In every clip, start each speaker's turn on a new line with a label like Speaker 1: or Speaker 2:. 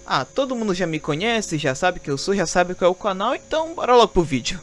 Speaker 1: Ah, todo mundo já me conhece, já sabe que eu sou, já sabe qual é o canal, então bora logo pro vídeo.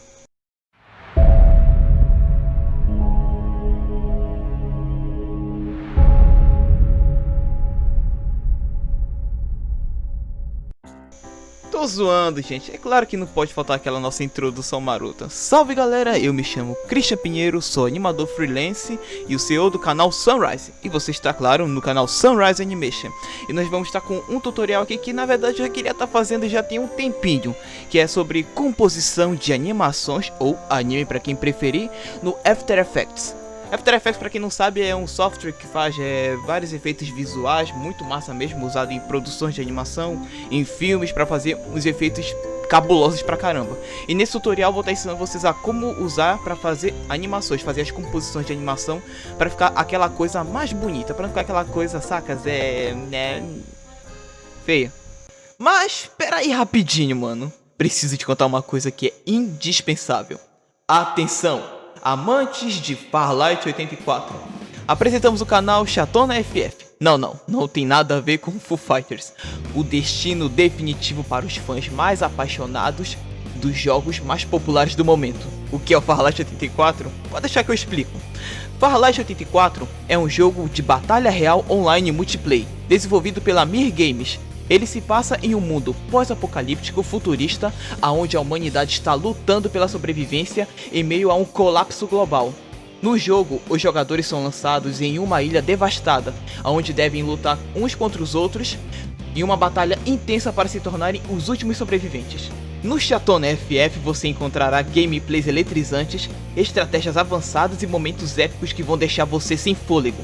Speaker 1: Tô zoando, gente. É claro que não pode faltar aquela nossa introdução marota. Salve galera, eu me chamo Christian Pinheiro, sou animador freelance e o CEO do canal Sunrise. E você está, claro, no canal Sunrise Animation. E nós vamos estar com um tutorial aqui que na verdade eu já queria estar fazendo já tem um tempinho. Que é sobre composição de animações, ou anime para quem preferir, no After Effects. After Effects, para quem não sabe, é um software que faz vários efeitos visuais, muito massa mesmo, usado em produções de animação, em filmes, para fazer uns efeitos cabulosos pra caramba. E nesse tutorial vou estar ensinando vocês a como usar para fazer animações, fazer as composições de animação, para ficar aquela coisa mais bonita, para não ficar aquela coisa, sacas, feia. Mas, espera aí rapidinho, mano. Preciso te contar uma coisa que é indispensável. Atenção! Amantes de Farlight 84. Apresentamos o canal Chatona FF. Não tem nada a ver com Foo Fighters. O destino definitivo para os fãs mais apaixonados dos jogos mais populares do momento. O que é o Farlight 84? Pode deixar que eu explico. Farlight 84 é um jogo de batalha real online multiplayer, desenvolvido pela Mir Games. Ele se passa em um mundo pós-apocalíptico futurista, onde a humanidade está lutando pela sobrevivência em meio a um colapso global. No jogo, os jogadores são lançados em uma ilha devastada, onde devem lutar uns contra os outros em uma batalha intensa para se tornarem os últimos sobreviventes. No Chatona FF você encontrará gameplays eletrizantes, estratégias avançadas e momentos épicos que vão deixar você sem fôlego.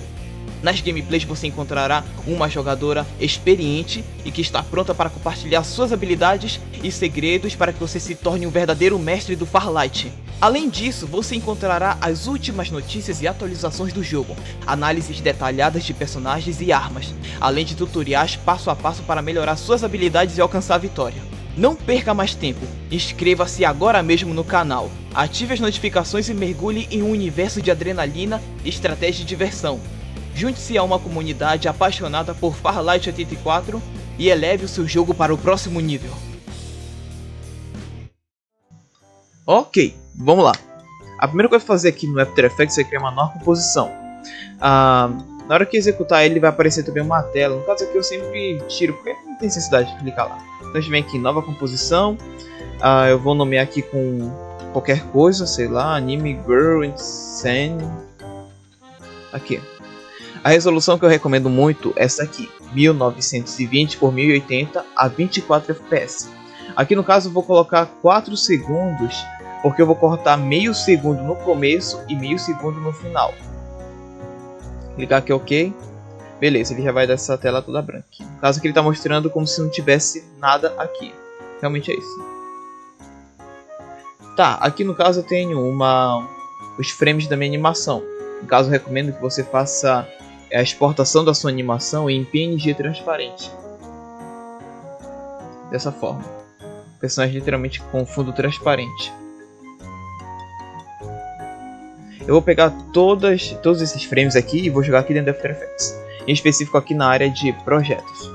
Speaker 1: Nas gameplays você encontrará uma jogadora experiente e que está pronta para compartilhar suas habilidades e segredos para que você se torne um verdadeiro mestre do Farlight. Além disso, você encontrará as últimas notícias e atualizações do jogo, análises detalhadas de personagens e armas, além de tutoriais passo a passo para melhorar suas habilidades e alcançar a vitória. Não perca mais tempo, inscreva-se agora mesmo no canal, ative as notificações e mergulhe em um universo de adrenalina, estratégia e diversão. Junte-se a uma comunidade apaixonada por Farlight 84 e eleve o seu jogo para o próximo nível. Ok, vamos lá. A primeira coisa a fazer aqui no After Effects é criar uma nova composição. Na hora que executar ele vai aparecer também uma tela. No caso aqui eu sempre tiro porque não tem necessidade de clicar lá. Então a gente vem aqui em nova composição. Eu vou nomear aqui com qualquer coisa, sei lá, Anime Girl Insane. Aqui. A resolução que eu recomendo muito é essa aqui, 1920 por 1080 a 24 fps. Aqui no caso eu vou colocar 4 segundos, porque eu vou cortar meio segundo no começo e meio segundo no final. Clicar aqui OK. Beleza, ele já vai dar essa tela toda branca. No caso aqui ele está mostrando como se não tivesse nada aqui. Realmente é isso. Tá, aqui no caso eu tenho os frames da minha animação. No caso eu recomendo que você faça a exportação da sua animação em PNG transparente. Dessa forma. O personagem literalmente com fundo transparente. Eu vou pegar todos esses frames aqui e vou jogar aqui dentro do After Effects. Em específico aqui na área de projetos.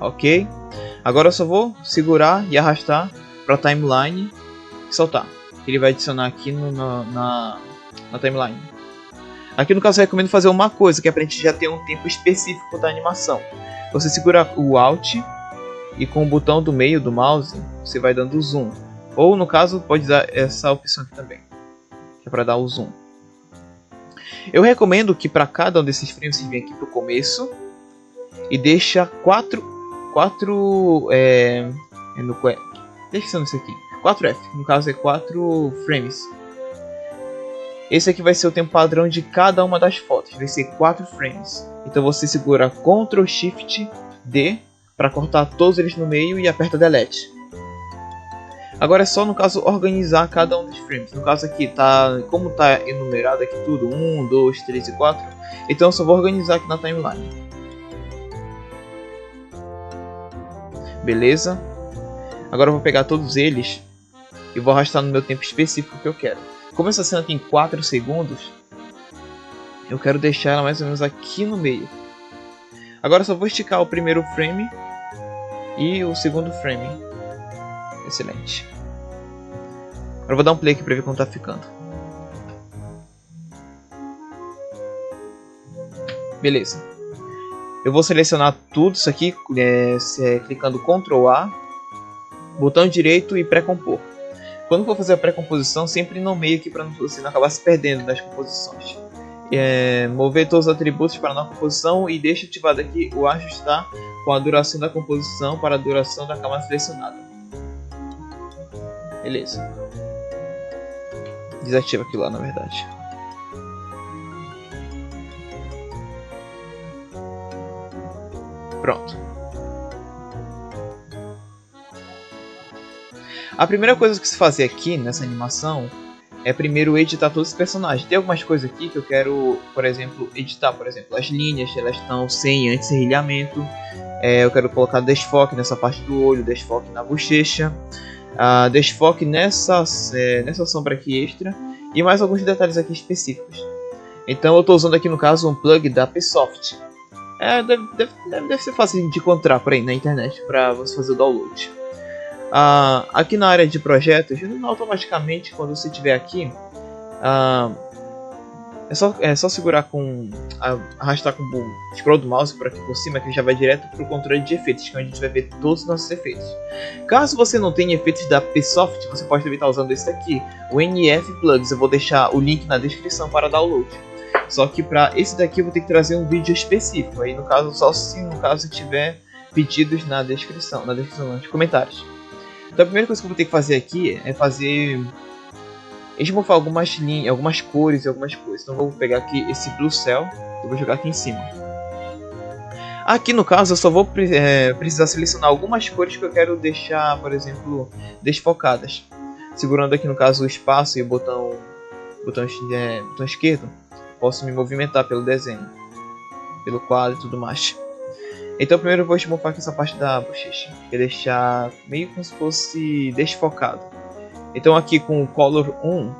Speaker 1: Ok. Agora eu só vou segurar e arrastar para a timeline e soltar. Ele vai adicionar aqui na timeline. Aqui no caso eu recomendo fazer uma coisa, que é para a gente já ter um tempo específico da animação. Você segura o Alt e com o botão do meio do mouse você vai dando zoom. Ou no caso pode dar essa opção aqui também, que é para dar o zoom. Eu recomendo que para cada um desses frames você venha aqui para o começo e deixa 4 deixa isso aqui. 4F, no caso é 4 frames. Esse aqui vai ser o tempo padrão de cada uma das fotos, vai ser 4 frames. Então você segura Ctrl Shift D para cortar todos eles no meio e aperta Delete. Agora é só no caso organizar cada um dos frames. No caso aqui tá, como tá enumerado aqui tudo, 1, 2, 3 e 4. Então eu só vou organizar aqui na timeline. Beleza? Agora eu vou pegar todos eles e vou arrastar no meu tempo específico que eu quero. Como essa cena tem 4 segundos, Eu quero deixar ela mais ou menos aqui no meio. Agora eu só vou esticar o primeiro frame e o segundo frame. Excelente. Agora eu vou dar um play aqui pra ver como tá ficando. Beleza. Eu vou selecionar tudo isso aqui, clicando Ctrl A, botão direito e pré-compor. Quando for fazer a pré-composição, sempre nomeie aqui para você não acabar se perdendo nas composições. Mover todos os atributos para a nova composição e deixa ativado aqui o ajustar com a duração da composição para a duração da camada selecionada. Beleza. Desativa aquilo lá, na verdade. Pronto. A primeira coisa que se fazer aqui nessa animação é primeiro editar todos os personagens. Tem algumas coisas aqui que eu quero, por exemplo, editar. Por exemplo, as linhas, elas estão sem anti-serrilhamento. Eu quero colocar desfoque nessa parte do olho, desfoque na bochecha, desfoque nessa sombra aqui extra e mais alguns detalhes aqui específicos. Então eu estou usando aqui no caso um plug da Psoft. Deve ser fácil de encontrar por aí na internet para você fazer o download. Aqui na área de projetos, automaticamente quando você estiver aqui, é só segurar arrastar com o scroll do mouse por aqui por cima, que já vai direto para o controle de efeitos, que é onde a gente vai ver todos os nossos efeitos. Caso você não tenha efeitos da Psoft, você pode também estar usando esse daqui, o NF Plugs. Eu vou deixar o link na descrição para download. Só que para esse daqui eu vou ter que trazer um vídeo específico, aí no caso só se tiver pedidos na descrição nos comentários. Então a primeira coisa que eu vou ter que fazer aqui é esmorfar algumas linhas, algumas cores e algumas coisas. Então eu vou pegar aqui esse Blue Cell e vou jogar aqui em cima. Aqui no caso eu só vou precisar selecionar algumas cores que eu quero deixar, por exemplo, desfocadas. Segurando aqui no caso o espaço e o botão esquerdo, posso me movimentar pelo desenho, pelo quadro e tudo mais. Então primeiro eu vou esmorfar aqui essa parte da bochecha, que é deixar meio como se fosse desfocado. Então aqui com o Color 1, eu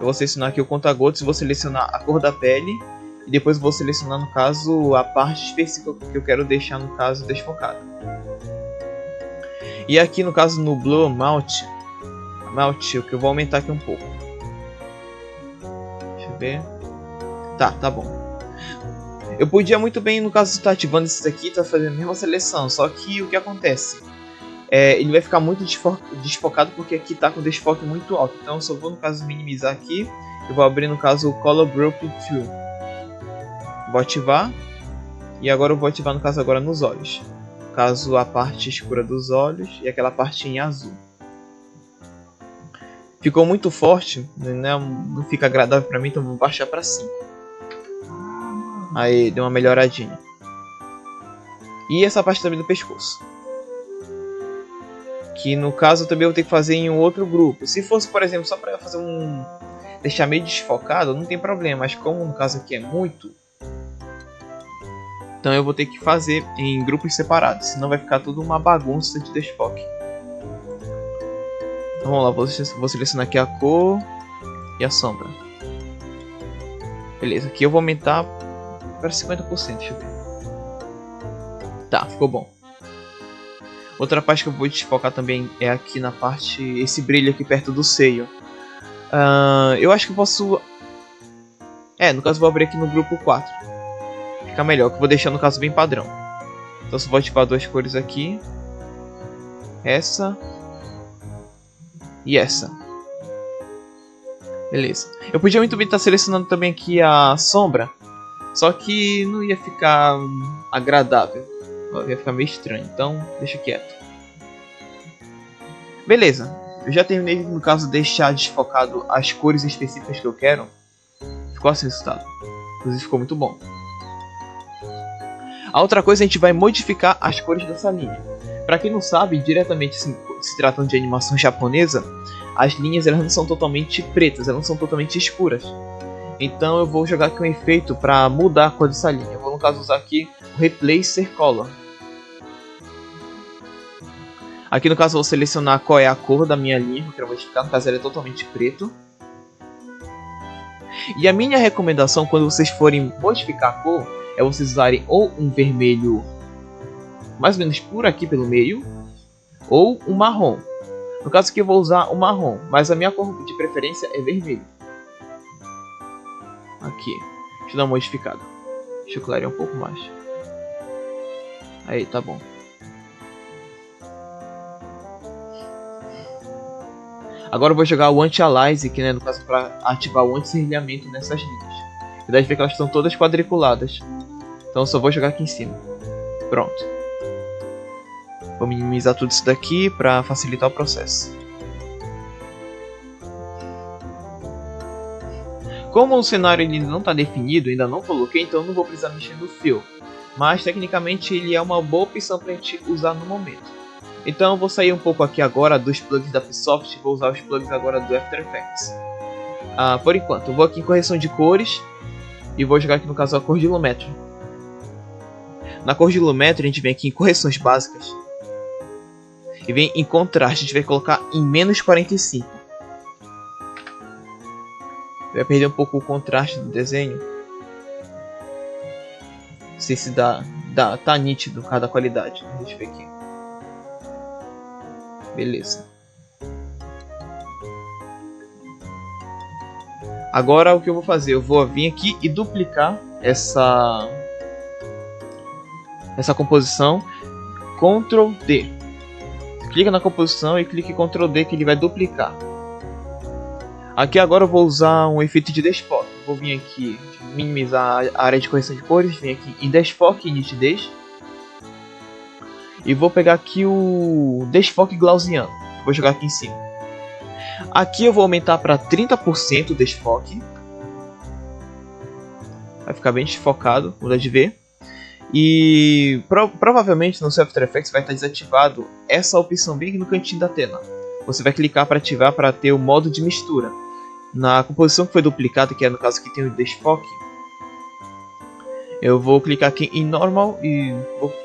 Speaker 1: vou selecionar aqui o conta-gotas, vou selecionar a cor da pele e depois vou selecionar no caso a parte específica que eu quero deixar no caso desfocada. E aqui no caso no Blue Mount, que eu vou aumentar aqui um pouco. Deixa eu ver. Tá bom. Eu podia muito bem, no caso, estar ativando esses aqui, tá fazendo a mesma seleção, só que o que acontece? Ele vai ficar muito desfocado porque aqui tá com desfoque muito alto. Então eu só vou, no caso, minimizar aqui. Eu vou abrir, no caso, o Color Group 2. Vou ativar. E agora eu vou ativar, no caso, agora nos olhos. No caso, a parte escura dos olhos e aquela parte em azul. Ficou muito forte, né? Não fica agradável pra mim, então vou baixar pra 5. Aí, deu uma melhoradinha. E essa parte também do pescoço, que no caso também eu vou ter que fazer em um outro grupo. Se fosse, por exemplo, só para fazer deixar meio desfocado, não tem problema. Mas como no caso aqui é muito, então eu vou ter que fazer em grupos separados, senão vai ficar tudo uma bagunça de desfoque. Então vamos lá, vou selecionar aqui a cor e a sombra. Beleza, aqui eu vou aumentar para 50%, deixa eu ver. Tá, ficou bom. Outra parte que eu vou desfocar também é aqui na parte, esse brilho aqui perto do seio. Eu acho que eu posso... no caso eu vou abrir aqui no grupo 4. Fica melhor, que eu vou deixar no caso bem padrão. Então só vou ativar duas cores aqui. Essa. E essa. Beleza. Eu podia muito bem estar selecionando também aqui a sombra. Só que não ia ficar agradável. Ia ficar meio estranho, então deixa quieto. Beleza, eu já terminei, no caso, deixar desfocado as cores específicas que eu quero. Ficou assim o resultado. Inclusive ficou muito bom. A outra coisa, a gente vai modificar as cores dessa linha. Para quem não sabe, diretamente se tratando de animação japonesa, as linhas elas não são totalmente pretas, elas não são totalmente escuras. Então eu vou jogar aqui um efeito para mudar a cor dessa linha. Eu vou, no caso, usar aqui o Replacer Color. Aqui no caso eu vou selecionar qual é a cor da minha linha que eu quero modificar. No caso ela é totalmente preto. E a minha recomendação quando vocês forem modificar a cor é vocês usarem ou um vermelho mais ou menos por aqui pelo meio, ou um marrom. No caso aqui eu vou usar o marrom, mas a minha cor de preferência é vermelho. Aqui, deixa eu dar uma modificada. Deixa eu clarear um pouco mais. Aí, tá bom. Agora eu vou jogar o Anti-Aliasing, que, né, no caso para ativar o anti-serrilhamento nessas linhas. Você deve ver que elas estão todas quadriculadas. Então eu só vou jogar aqui em cima. Pronto. Vou minimizar tudo isso daqui para facilitar o processo. Como o cenário ainda não está definido, ainda não coloquei, então não vou precisar mexer no fill. Mas tecnicamente ele é uma boa opção para a gente usar no momento. Então eu vou sair um pouco aqui agora dos plugins da Upsoft e vou usar os plugins agora do After Effects. Por enquanto, eu vou aqui em correção de cores e vou jogar aqui no caso a cor de Lumetri. Na cor de Lumetri a gente vem aqui em correções básicas e vem em contraste, a gente vai colocar em menos 45. Vai perder um pouco o contraste do desenho. Não sei se tá nítido cada qualidade. Deixa eu ver aqui. Beleza. Agora o que eu vou fazer? Eu vou vir aqui e duplicar essa composição. Ctrl D. Clica na composição e clique Ctrl D que ele vai duplicar. Aqui agora eu vou usar um efeito de desfoque. Vou vir aqui minimizar a área de correção de cores. Vem aqui em desfoque e nitidez. E vou pegar aqui o desfoque gaussiano. Vou jogar aqui em cima. Aqui eu vou aumentar para 30% o desfoque. Vai ficar bem desfocado, muda de ver. E provavelmente no seu After Effects vai estar desativado essa opção bem aqui no cantinho da tela. Você vai clicar para ativar para ter o modo de mistura. Na composição que foi duplicada, que é no caso que tem o desfoque, eu vou clicar aqui em Normal e...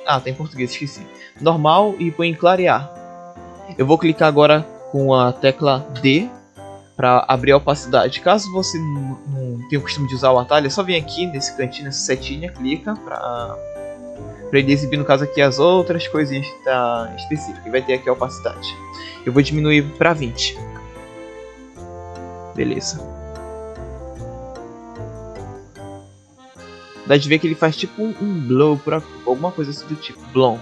Speaker 1: tá em português, esqueci. Normal e põe em clarear. Eu vou clicar agora com a tecla D para abrir a opacidade. Caso você não tenha o costume de usar o atalho, é só vir aqui nesse cantinho, nessa setinha, clica para ele exibir no caso aqui as outras coisinhas que tá específico. E vai ter aqui a opacidade. Eu vou diminuir para 20. Beleza. Dá de ver que ele faz tipo um blow, alguma coisa assim do tipo, blow.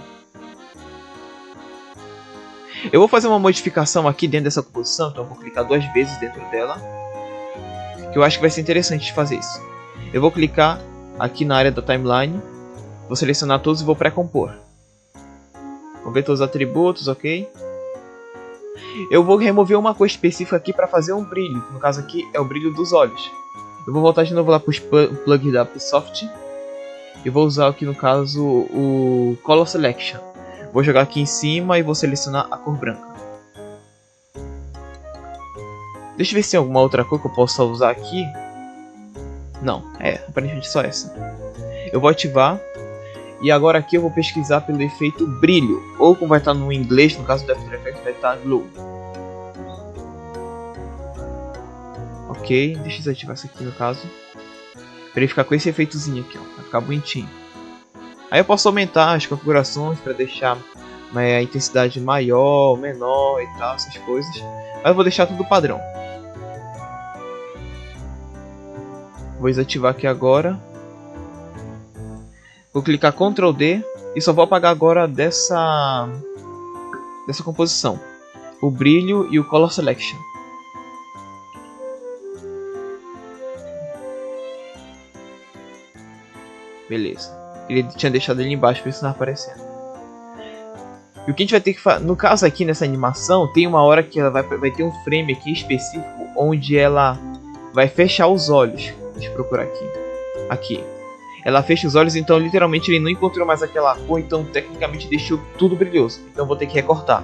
Speaker 1: Eu vou fazer uma modificação aqui dentro dessa composição, então eu vou clicar 2 vezes dentro dela. Que eu acho que vai ser interessante de fazer isso. Eu vou clicar aqui na área da timeline, vou selecionar todos e vou pré-compor. Vou ver todos os atributos, ok. Eu vou remover uma cor específica aqui para fazer um brilho, que no caso aqui é o brilho dos olhos. Eu vou voltar de novo lá para os plugins da Upsoft e vou usar aqui no caso o Color Selection. Vou jogar aqui em cima e vou selecionar a cor branca. Deixa eu ver se tem alguma outra cor que eu possa usar aqui. Não, aparentemente só essa. Eu vou ativar e agora aqui eu vou pesquisar pelo efeito brilho, ou como vai estar no inglês, no caso do After Effects vai estar glow. Ok, deixa eu desativar isso aqui no caso. Para ele ficar com esse efeitozinho aqui, ó, vai ficar bonitinho. Aí eu posso aumentar as configurações para deixar a intensidade maior, menor e tal, essas coisas. Mas eu vou deixar tudo padrão. Vou desativar aqui agora. Vou clicar Ctrl D e só vou apagar agora dessa composição o brilho e o Color Selection. Beleza. Ele tinha deixado ele embaixo, por isso não aparecendo. E o que a gente vai ter que fazer, no caso aqui nessa animação, tem uma hora que ela vai ter um frame aqui específico onde ela vai fechar os olhos. Deixa eu procurar aqui. Aqui. Ela fecha os olhos, então literalmente ele não encontrou mais aquela cor, então tecnicamente deixou tudo brilhoso. Então vou ter que recortar.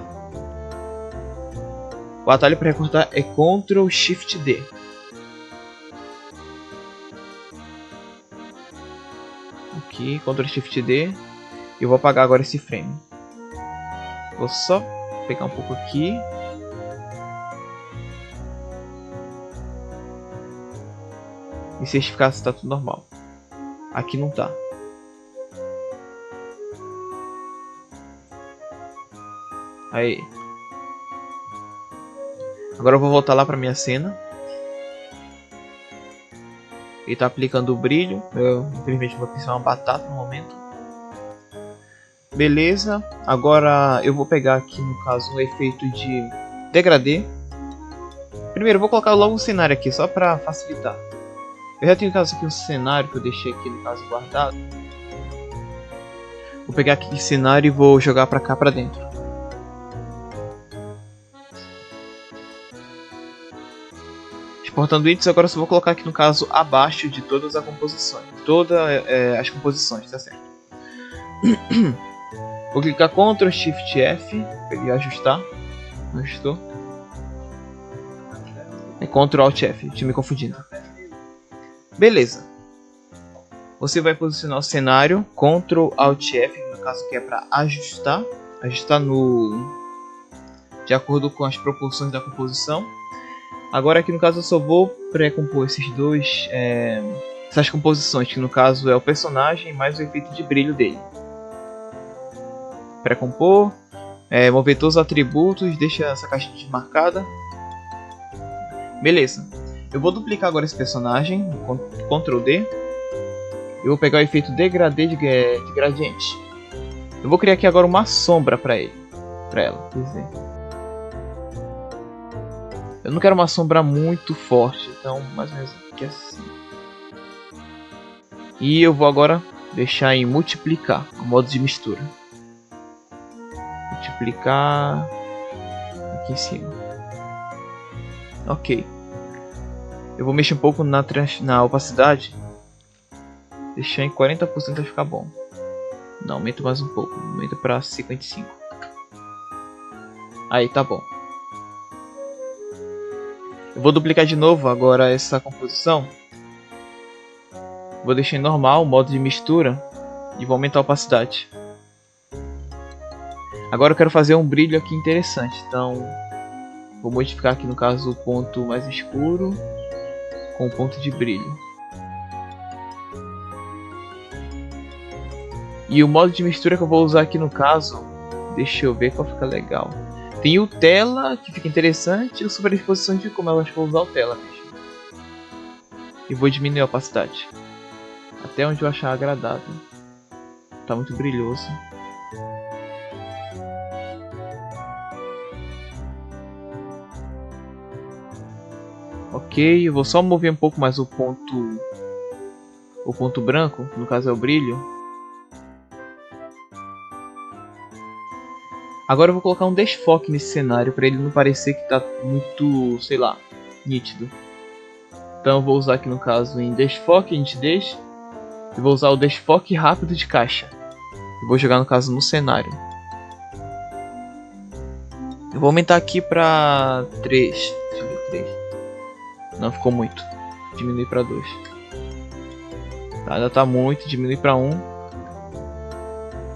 Speaker 1: O atalho para recortar é Ctrl Shift D. Aqui, Ctrl Shift D. E eu vou apagar agora esse frame. Vou só pegar um pouco aqui. e certificar se tá tudo normal. Aqui não tá. Aí. Agora eu vou voltar lá pra minha cena. Ele tá aplicando o brilho. Eu, infelizmente, vou pensar uma batata no momento. Beleza. Agora eu vou pegar aqui, no caso, um efeito de degradê. Primeiro, eu vou colocar logo um cenário aqui, só pra facilitar. Eu já tenho, no caso, aqui um cenário que eu deixei aqui, no caso, guardado. Vou pegar aqui esse cenário e vou jogar pra cá, pra dentro. Exportando itens, agora eu só vou colocar aqui, no caso, abaixo de todas as composições. As composições, tá certo? Vou clicar Ctrl Shift F e ajustar. Ajustou. É Ctrl Alt F, tinha me confundindo. Beleza. Você vai posicionar o cenário, Ctrl Alt F, no caso que é para ajustar. Ajustar de acordo com as proporções da composição. Agora aqui no caso eu só vou pré-compor essas composições, que no caso é o personagem mais o efeito de brilho dele. Pré-compor, mover todos os atributos, deixa essa caixinha marcada. Beleza. Eu vou duplicar agora esse personagem, Ctrl D. Eu vou pegar o efeito degradê de gradiente. Eu vou criar aqui agora uma sombra para ela. Quer dizer, eu não quero uma sombra muito forte, então mais ou menos aqui assim. E eu vou agora deixar em multiplicar, o modo de mistura. Multiplicar aqui em cima. Ok. Eu vou mexer um pouco na opacidade. Deixar em 40% vai ficar bom. Não, aumenta mais um pouco. Aumenta para 55%. Aí, tá bom. Eu vou duplicar de novo agora essa composição. Vou deixar em normal, modo de mistura. E vou aumentar a opacidade. Agora eu quero fazer um brilho aqui interessante. Então, vou modificar aqui no caso o ponto mais escuro com o ponto de brilho. E o modo de mistura que eu vou usar aqui no caso, deixa eu ver qual fica legal. Tem o tela, que fica interessante, e o superexposição de como eu acho que vou usar o tela mesmo. E vou diminuir a opacidade. Até onde eu achar agradável. Tá muito brilhoso. Ok, eu vou só mover um pouco mais o ponto branco, no caso é o brilho. Agora eu vou colocar um desfoque nesse cenário para ele não parecer que tá muito, sei lá, nítido. Então eu vou usar aqui no caso em desfoque, nitidez. E vou usar o desfoque rápido de caixa. E vou jogar no caso no cenário. Eu vou aumentar aqui para 3. Deixa eu ver, 3. Não, ficou muito. Diminui para 2. Tá, ainda tá muito, diminui para 1.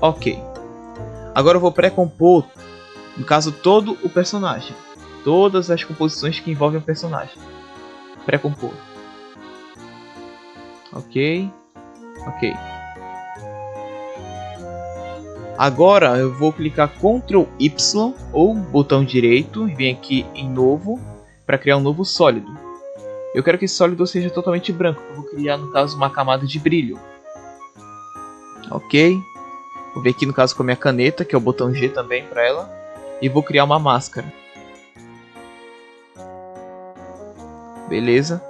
Speaker 1: Ok. Agora eu vou pré-compor, no caso, todo o personagem. Todas as composições que envolvem o personagem. Pré-compor. Ok. Ok. Agora eu vou clicar Ctrl Y ou botão direito e vem aqui em novo para criar um novo sólido. Eu quero que esse sólido seja totalmente branco. Eu vou criar no caso uma camada de brilho. Ok. Vou ver aqui no caso com a minha caneta, que é o botão G também para ela. E vou criar uma máscara. Beleza.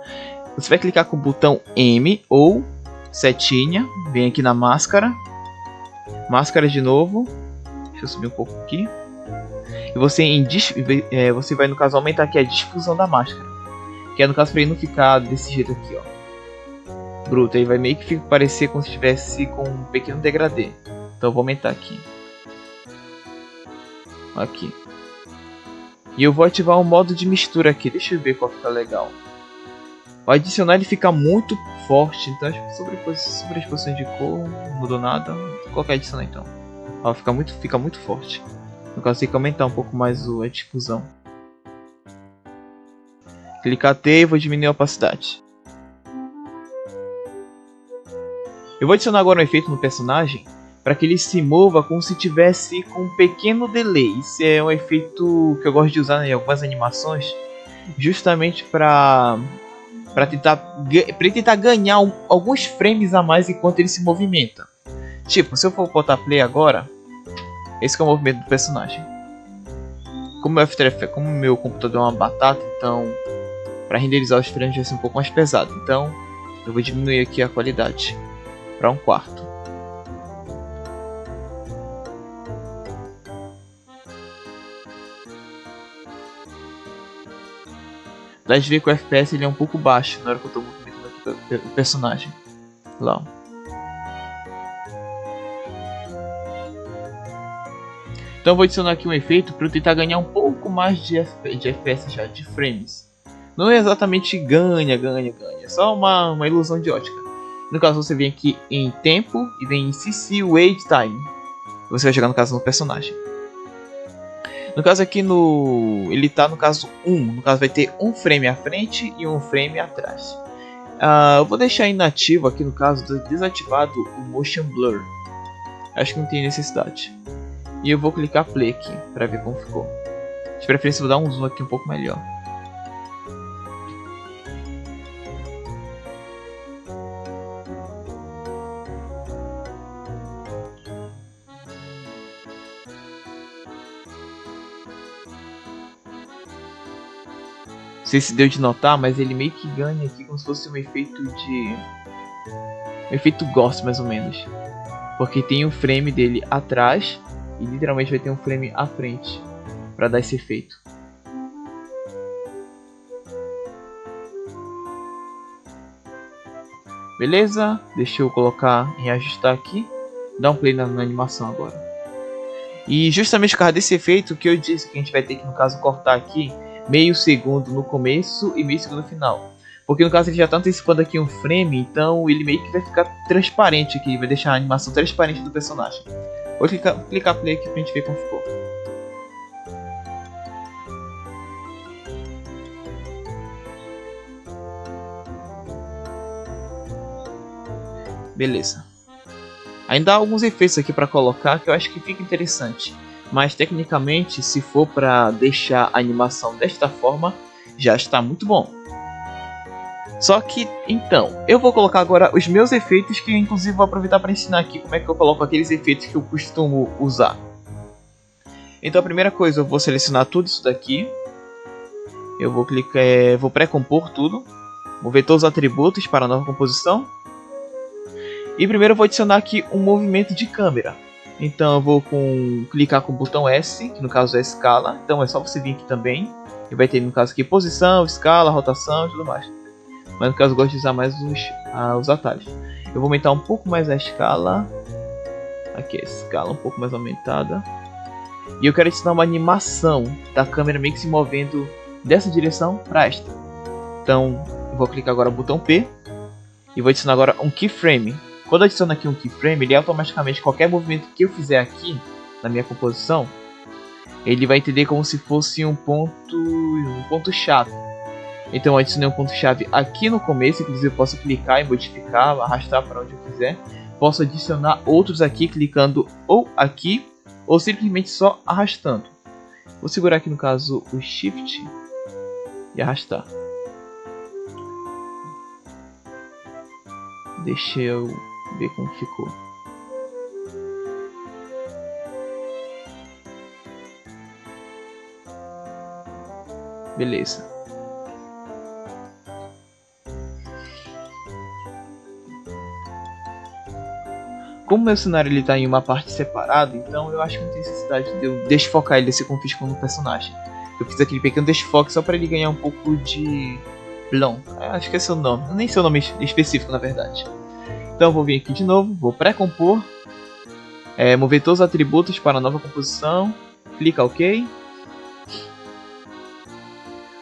Speaker 1: Você vai clicar com o botão M ou setinha. Vem aqui na máscara. Máscara de novo. Deixa eu subir um pouco aqui. E você vai no caso aumentar aqui a difusão da máscara. Que é no caso para ele não ficar desse jeito aqui, ó. Bruto. Aí vai meio que parecer como se estivesse com um pequeno degradê. Então eu vou aumentar aqui. Aqui. E eu vou ativar o modo de mistura aqui. Deixa eu ver qual fica legal. O adicionar ele fica muito forte. Então acho que sobreexposição de cor não mudou nada. Vou colocar adicionar então. Ó, fica muito forte. No caso tem que aumentar um pouco mais a difusão. Clicar T e vou diminuir a opacidade. Eu vou adicionar agora um efeito no personagem para que ele se mova como se tivesse com um pequeno delay. Isso é um efeito que eu gosto de usar em algumas animações, justamente para tentar ganhar alguns frames a mais enquanto ele se movimenta. Tipo, se eu for botar play agora, esse que é o movimento do personagem. Como o meu computador é uma batata, então para renderizar os frames vai ser um pouco mais pesado. Então eu vou diminuir aqui a qualidade para 1/4. Dá de ver que o FPS ele é um pouco baixo na hora que eu estou movimentando aqui o personagem. Lá. Então eu vou adicionar aqui um efeito para eu tentar ganhar um pouco mais de FPS já, de frames. Não é exatamente ganha, é só uma ilusão de ótica. No caso você vem aqui em tempo e vem em CC Wait Time. Você vai jogar no caso no personagem. No caso aqui ele tá no caso 1, no caso vai ter um frame à frente e um frame atrás. Eu vou deixar inativo aqui no caso, desativado o Motion Blur. Acho que não tem necessidade. E eu vou clicar play aqui para ver como ficou. De preferência vou dar um zoom aqui um pouco melhor. Não sei se deu de notar, mas ele meio que ganha aqui como se fosse um efeito Ghost mais ou menos. Porque tem um frame dele atrás e literalmente vai ter um frame à frente para dar esse efeito. Beleza, deixa eu colocar em ajustar aqui. Dá um play na animação agora. E justamente por causa desse efeito que eu disse que a gente vai ter que no caso cortar aqui meio segundo no começo e meio segundo no final. Porque no caso ele já está antecipando aqui um frame, então ele meio que vai ficar transparente aqui, vai deixar a animação transparente do personagem. Vou clicar play aqui pra gente ver como ficou. Beleza. Ainda há alguns efeitos aqui para colocar que eu acho que fica interessante. Mas tecnicamente, se for para deixar a animação desta forma, já está muito bom. Só que, então, eu vou colocar agora os meus efeitos, que eu inclusive vou aproveitar para ensinar aqui como é que eu coloco aqueles efeitos que eu costumo usar. Então a primeira coisa, eu vou selecionar tudo isso daqui. Eu vou vou pré-compor tudo. Vou ver todos os atributos para a nova composição. E primeiro eu vou adicionar aqui um movimento de câmera. Então eu vou clicar com o botão S, que no caso é escala. Então é só você vir aqui também. E vai ter no caso aqui posição, escala, rotação e tudo mais. Mas no caso eu gosto de usar mais os atalhos. Eu vou aumentar um pouco mais a escala. Aqui a escala um pouco mais aumentada. E eu quero adicionar uma animação da câmera meio que se movendo dessa direção para esta. Então eu vou clicar agora no botão P. E vou adicionar agora um keyframe. Quando eu adiciono aqui um keyframe, ele automaticamente, qualquer movimento que eu fizer aqui na minha composição, ele vai entender como se fosse um ponto-chave. Então eu adicionei um ponto-chave aqui no começo, inclusive eu posso clicar e modificar, arrastar para onde eu quiser. Posso adicionar outros aqui, clicando ou aqui, ou simplesmente só arrastando. Vou segurar aqui no caso o Shift e arrastar. Deixa eu ver como ficou. Beleza. Como meu cenário está em uma parte separada, então eu acho que não tem necessidade de eu desfocar ele desse confisco no personagem. Eu fiz aquele pequeno desfoque só para ele ganhar um pouco de blon. Acho que esse é o nome. Nem sei o nome específico na verdade. Então eu vou vir aqui de novo, vou pré-compor, mover todos os atributos para a nova composição, clica OK.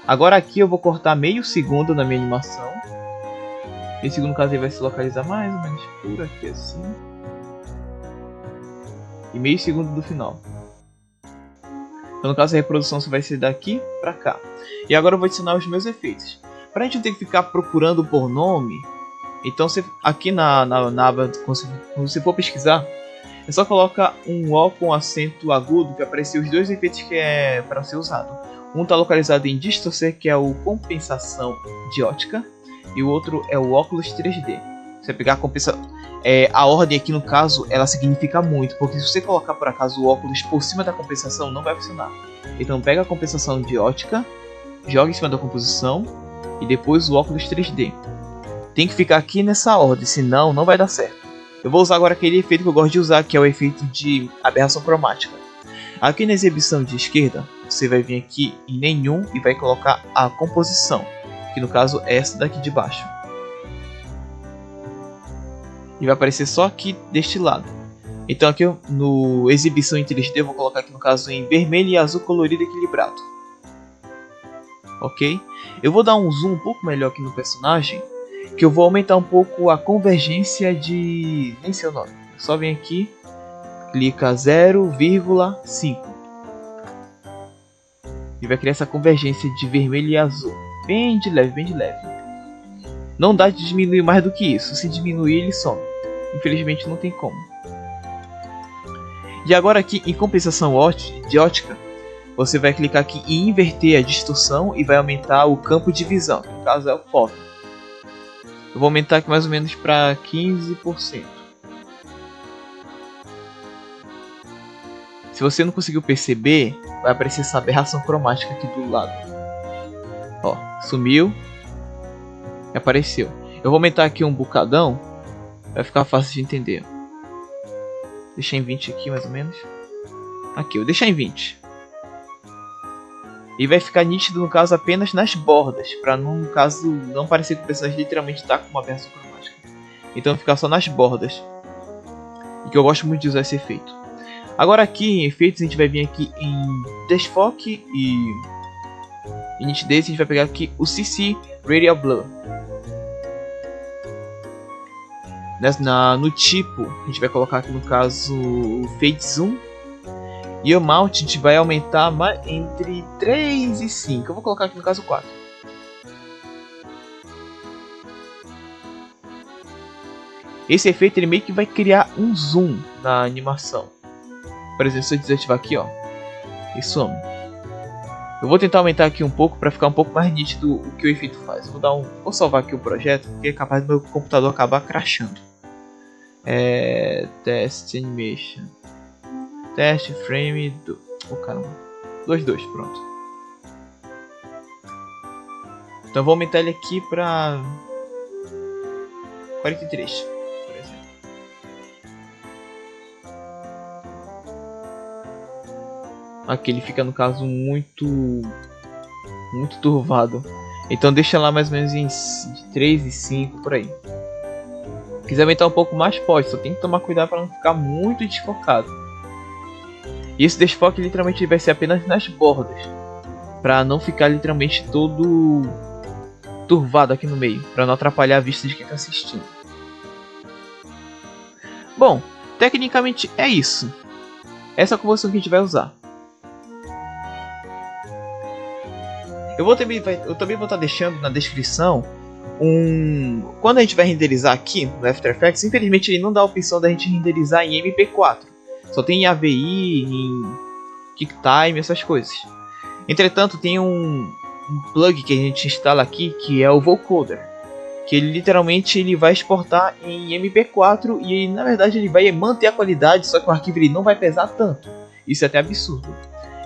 Speaker 1: Agora aqui eu vou cortar meio segundo na minha animação. Esse segundo caso ele vai se localizar mais ou menos por aqui assim. E meio segundo do final. Então no caso a reprodução só vai ser daqui para cá. E agora eu vou adicionar os meus efeitos. Para a gente não ter que ficar procurando por nome, Então aqui na aba, quando você for pesquisar, é só colocar um O com acento agudo que aparecer os dois efeitos que é para ser usado. Um está localizado em distorcer, que é o compensação de ótica, e o outro é o óculos 3D. Você pegar a compensação, a ordem aqui no caso ela significa muito, porque se você colocar por acaso o óculos por cima da compensação não vai funcionar. Então pega a compensação de ótica, joga em cima da composição e depois o óculos 3D. Tem que ficar aqui nessa ordem, senão não vai dar certo. Eu vou usar agora aquele efeito que eu gosto de usar, que é o efeito de aberração cromática. Aqui na exibição de esquerda, você vai vir aqui em nenhum e vai colocar a composição, que no caso é essa daqui de baixo. E vai aparecer só aqui deste lado. Então aqui no exibição em 3D eu vou colocar aqui no caso em vermelho e azul colorido equilibrado. Ok? Eu vou dar um zoom um pouco melhor aqui no personagem, que eu vou aumentar um pouco a convergência de... nem sei o nome. Só vem aqui, clica 0,5 e vai criar essa convergência de vermelho e azul, bem de leve, bem de leve. Não dá de diminuir mais do que isso. Se diminuir ele some. Infelizmente não tem como. E agora aqui em compensação de ótica, você vai clicar aqui em inverter a distorção e vai aumentar o campo de visão, que no caso é o foco. Eu vou aumentar aqui mais ou menos para 15%. Se você não conseguiu perceber, vai aparecer essa aberração cromática aqui do lado. Ó, sumiu e apareceu. Eu vou aumentar aqui um bocadão, vai ficar fácil de entender. Deixar em 20 aqui mais ou menos. Aqui, eu vou deixar em 20. E vai ficar nítido no caso apenas nas bordas, para no caso não parecer que o personagem literalmente está com uma aberração cromática. Então ficar só nas bordas. E que eu gosto muito de usar esse efeito. Agora aqui em efeitos a gente vai vir aqui em desfoque e em nitidez a gente vai pegar aqui o CC Radial Blur. No tipo a gente vai colocar aqui no caso o Fade Zoom. E o Mount a gente vai aumentar entre 3 e 5. Eu vou colocar aqui no caso 4. Esse efeito ele meio que vai criar um zoom na animação. Por exemplo, se eu desativar aqui, ó, e some. Eu vou tentar aumentar aqui um pouco para ficar um pouco mais nítido o que o efeito faz. Vou salvar aqui o projeto, porque é capaz do meu computador acabar crashando. Test animation. Teste frame do... oh caramba. 2.2, pronto. Então eu vou aumentar ele aqui para 43, por exemplo. Aqui ele fica no caso muito turvado. Então deixa lá mais ou menos em 3 e 5 por aí. Se quiser aumentar um pouco mais pode, só tem que tomar cuidado para não ficar muito desfocado. E esse desfoque literalmente vai ser apenas nas bordas, para não ficar literalmente todo turvado aqui no meio, para não atrapalhar a vista de quem está assistindo. Bom, tecnicamente é isso. Essa é a composição que a gente vai usar. Eu também vou estar deixando na descrição quando a gente vai renderizar aqui no After Effects, infelizmente ele não dá a opção da gente renderizar em MP4. Só tem em AVI, em QuickTime, essas coisas. Entretanto, tem um plug que a gente instala aqui, que é o Vocoder. Que ele literalmente vai exportar em MP4 e na verdade ele vai manter a qualidade, só que o arquivo ele não vai pesar tanto. Isso é até absurdo.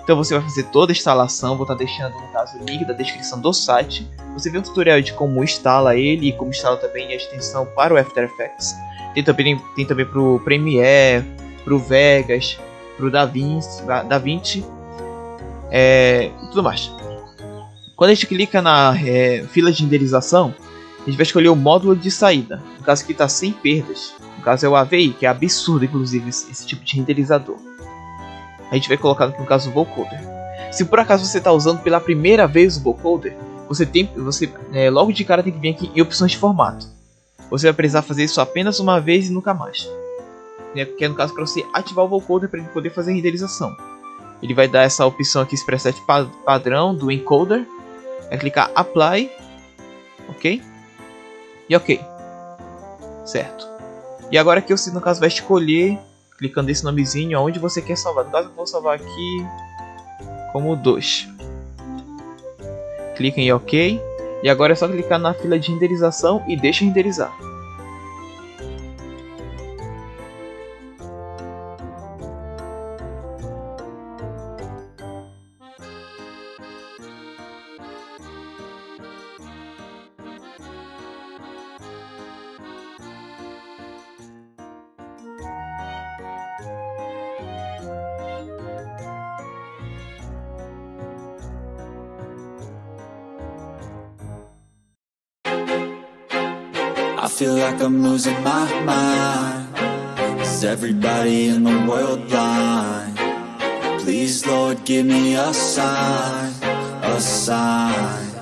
Speaker 1: Então você vai fazer toda a instalação, vou estar deixando no caso o link da descrição do site. Você vê um tutorial de como instala ele e como instala também a extensão para o After Effects. Tem também para o Premiere, pro Vegas, pro DaVinci e tudo mais. Quando a gente clica na fila de renderização, a gente vai escolher o módulo de saída. No caso aqui está sem perdas. No caso é o AVI, que é absurdo inclusive esse tipo de renderizador. A gente vai colocar aqui no caso o Vocoder. Se por acaso você está usando pela primeira vez o Vocoder, você logo de cara tem que vir aqui em opções de formato. Você vai precisar fazer isso apenas uma vez e nunca mais. Que é no caso para você ativar o Vocoder para ele poder fazer a renderização. Ele vai dar essa opção aqui, esse preset padrão do encoder. É clicar Apply, ok? E ok. Certo. E agora aqui você no caso vai escolher, clicando nesse nomezinho, aonde você quer salvar. No caso eu vou salvar aqui como 2. Clica em OK. E agora é só clicar na fila de renderização e deixa renderizar.
Speaker 2: I feel like I'm losing my mind. Is everybody in the world blind? Please, Lord, give me a sign, a sign.